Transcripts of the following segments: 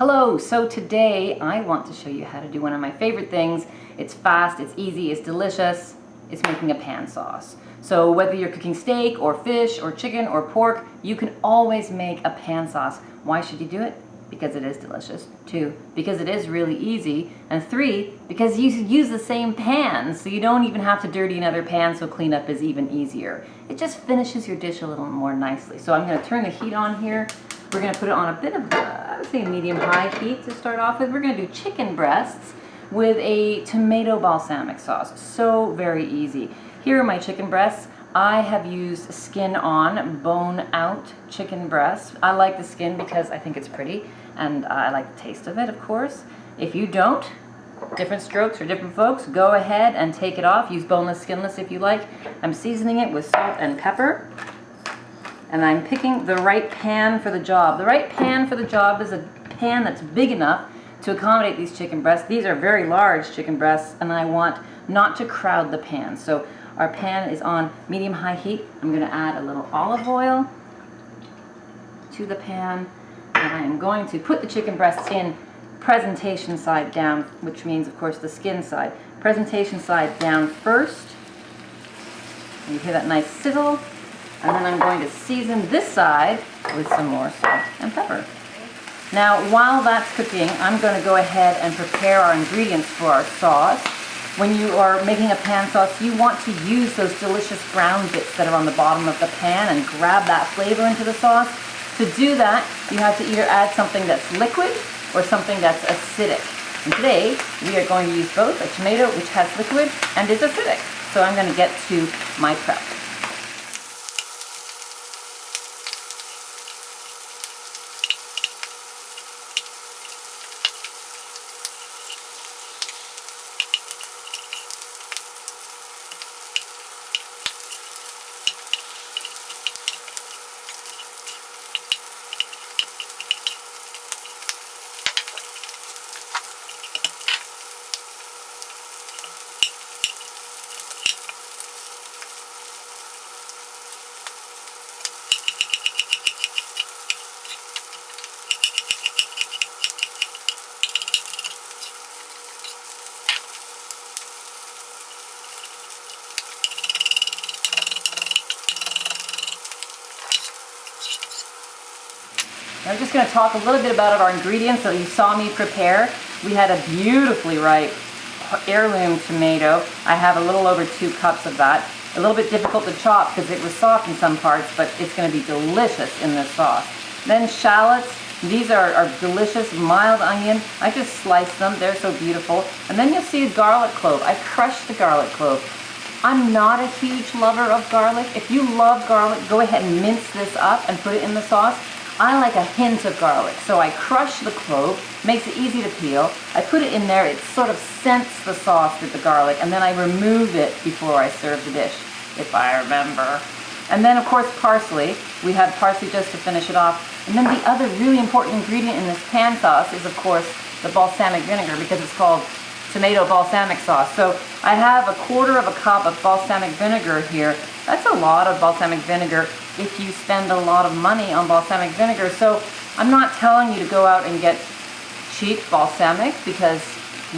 Hello, so today I want to show you how to do one of my favorite things. It's fast, it's easy, it's delicious. It's making a pan sauce. So whether you're cooking steak or fish or chicken or pork, you can always make a pan sauce. Why should you do it? Because it is delicious. 2, because it is really easy. And 3, because you use the same pan, so you don't even have to dirty another pan, so cleanup is even easier. It just finishes your dish a little more nicely. So I'm going to turn the heat on here. We're going to put it on a bit of, I would say, medium-high heat to start off with. We're going to do chicken breasts with a tomato balsamic sauce. So very easy. Here are my chicken breasts. I have used skin on, bone out chicken breasts. I like the skin because I think it's pretty and I like the taste of it, of course. If you don't, different strokes for different folks, go ahead and take it off. Use boneless, skinless if you like. I'm seasoning it with salt and pepper. And I'm picking the right pan for the job. The right pan for the job is a pan that's big enough to accommodate these chicken breasts. These are very large chicken breasts, and I want not to crowd the pan. So our pan is on medium-high heat. I'm going to add a little olive oil to the pan, and I am going to put the chicken breasts in presentation side down, which means, of course, the skin side. Presentation side down first. And you hear that nice sizzle. And then I'm going to season this side with some more salt and pepper. Now, while that's cooking, I'm going to go ahead and prepare our ingredients for our sauce. When you are making a pan sauce, you want to use those delicious brown bits that are on the bottom of the pan and grab that flavor into the sauce. To do that, you have to either add something that's liquid or something that's acidic. And today, we are going to use both, a tomato which has liquid and is acidic. So I'm going to get to my prep. I'm just going to talk a little bit about our ingredients that you saw me prepare. We had a beautifully ripe heirloom tomato. I have a little over 2 cups of that. A little bit difficult to chop because it was soft in some parts, but it's going to be delicious in this sauce. Then shallots. These are delicious, mild onion. I just sliced them. They're so beautiful. And then you'll see a garlic clove. I crushed the garlic clove. I'm not a huge lover of garlic. If you love garlic, go ahead and mince this up and put it in the sauce. I like a hint of garlic, so I crush the clove, makes it easy to peel. I put it in there, it sort of scents the sauce with the garlic, and then I remove it before I serve the dish, if I remember. And then, of course, parsley. We have parsley just to finish it off. And then the other really important ingredient in this pan sauce is, of course, the balsamic vinegar, because it's called tomato balsamic sauce. So I have a 1/4 cup of balsamic vinegar here. That's a lot of balsamic vinegar if you spend a lot of money on balsamic vinegar. So I'm not telling you to go out and get cheap balsamic because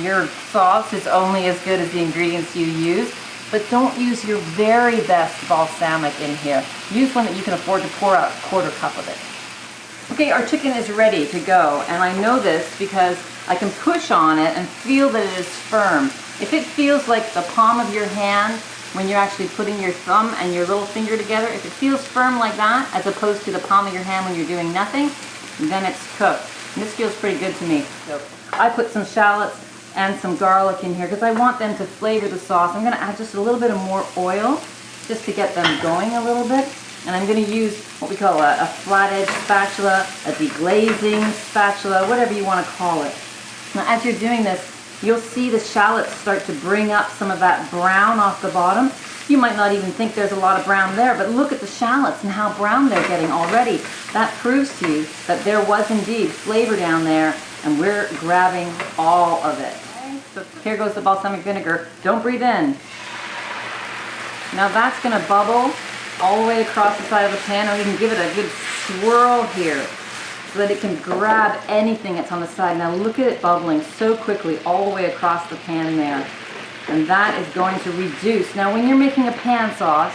your sauce is only as good as the ingredients you use. But don't use your very best balsamic in here. Use one that you can afford to pour out a 1/4 cup of it. Okay, our chicken is ready to go, and I know this because I can push on it and feel that it is firm. If it feels like the palm of your hand when you're actually putting your thumb and your little finger together, if it feels firm like that, as opposed to the palm of your hand when you're doing nothing, then it's cooked. And this feels pretty good to me. So I put some shallots and some garlic in here because I want them to flavor the sauce. I'm going to add just a little bit of more oil just to get them going a little bit. And I'm going to use what we call a flathead spatula, a deglazing spatula, whatever you want to call it. Now as you're doing this, you'll see the shallots start to bring up some of that brown off the bottom. You might not even think there's a lot of brown there, but look at the shallots and how brown they're getting already. That proves to you that there was indeed flavor down there, and we're grabbing all of it. Okay, so here goes the balsamic vinegar. Don't breathe in. Now that's going to bubble all the way across the side of the pan, and we can give it a good swirl here. so that it can grab anything that's on the side. Now look at it bubbling so quickly all the way across the pan there. And that is going to reduce. Now when you're making a pan sauce,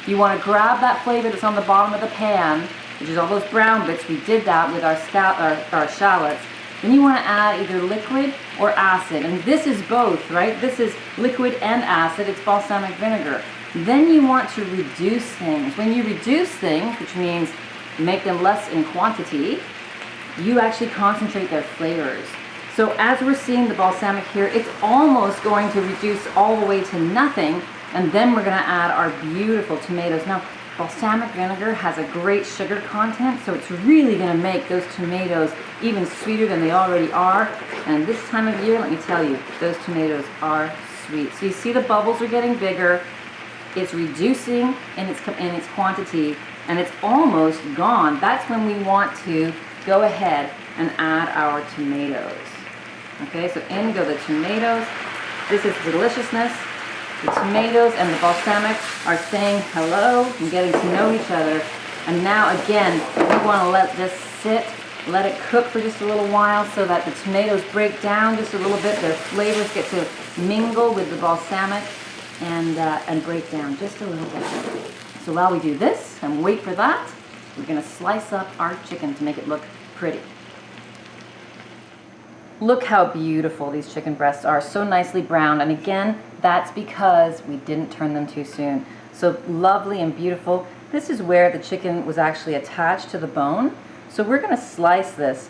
you want to grab that flavor that's on the bottom of the pan, which is all those brown bits. We did that with our shallots. Then you want to add either liquid or acid. And this is both, right? This is liquid and acid. It's balsamic vinegar. Then you want to reduce things. When you reduce things, which means make them less in quantity, you actually concentrate their flavors. So as we're seeing the balsamic here, it's almost going to reduce all the way to nothing, and then we're going to add our beautiful tomatoes. Now, balsamic vinegar has a great sugar content, so it's really going to make those tomatoes even sweeter than they already are. And this time of year, let me tell you, those tomatoes are sweet. So you see the bubbles are getting bigger, it's reducing in its quantity, and it's almost gone. That's when we want to go ahead and add our tomatoes. Okay, so in go the tomatoes. This is deliciousness. The tomatoes and the balsamic are saying hello and getting to know each other. And now again, we want to let this sit, let it cook for just a little while so that the tomatoes break down just a little bit. Their flavors get to mingle with the balsamic and break down just a little bit. So while we do this and wait for that, we're going to slice up our chicken to make it look pretty. Look how beautiful these chicken breasts are, so nicely browned. And again, that's because we didn't turn them too soon. So lovely and beautiful. This is where the chicken was actually attached to the bone. So we're going to slice this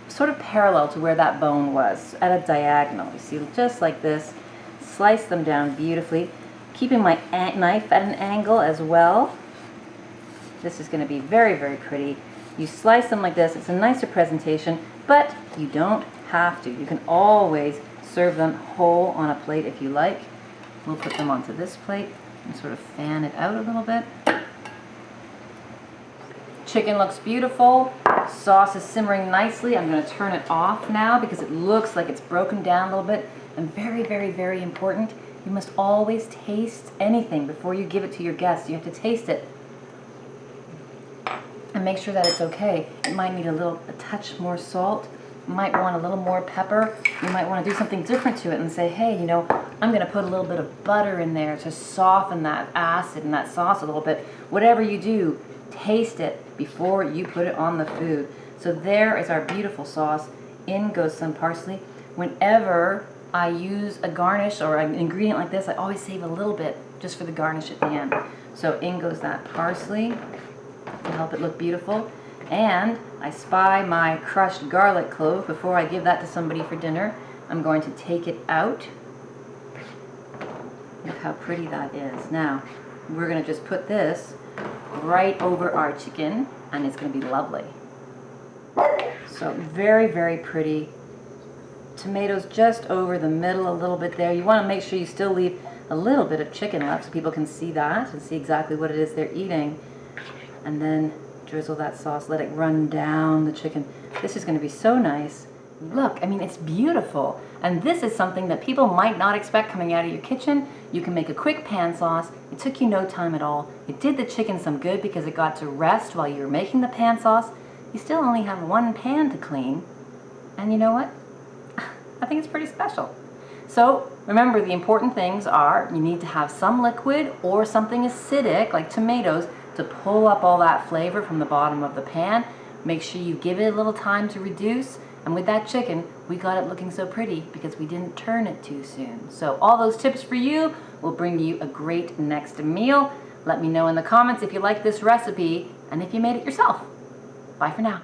sort of parallel to where that bone was, at a diagonal. You see, just like this. Slice them down beautifully, keeping my knife at an angle as well. This is going to be very, very pretty. You slice them like this. It's a nicer presentation, but you don't have to. You can always serve them whole on a plate if you like. We'll put them onto this plate and sort of fan it out a little bit. Chicken looks beautiful. Sauce is simmering nicely. I'm going to turn it off now because it looks like it's broken down a little bit. And very, very, very important, you must always taste anything before you give it to your guests. You have to taste it and make sure that it's okay. It might need a touch more salt. You might want a little more pepper. You might want to do something different to it and say, hey, you know, I'm going to put a little bit of butter in there to soften that acid and that sauce a little bit. Whatever you do, taste it before you put it on the food. So there is our beautiful sauce. In goes some parsley. Whenever I use a garnish or an ingredient like this, I always save a little bit just for the garnish at the end. So in goes that parsley to help it look beautiful. And I spy my crushed garlic clove. Before I give that to somebody for dinner, I'm going to take it out. Look how pretty that is. Now, we're going to just put this right over our chicken, and it's going to be lovely. So very, very pretty. Tomatoes just over the middle a little bit there. You want to make sure you still leave a little bit of chicken left so people can see that and see exactly what it is they're eating. And then drizzle that sauce, let it run down the chicken. This is going to be so nice. Look, I mean, it's beautiful. And this is something that people might not expect coming out of your kitchen. You can make a quick pan sauce. It took you no time at all. It did the chicken some good because it got to rest while you were making the pan sauce. You still only have one pan to clean. And you know what? I think it's pretty special. So remember, the important things are you need to have some liquid or something acidic like tomatoes to pull up all that flavor from the bottom of the pan. Make sure you give it a little time to reduce. And with that chicken, we got it looking so pretty because we didn't turn it too soon. So all those tips for you will bring you a great next meal. Let me know in the comments if you like this recipe and if you made it yourself. Bye for now.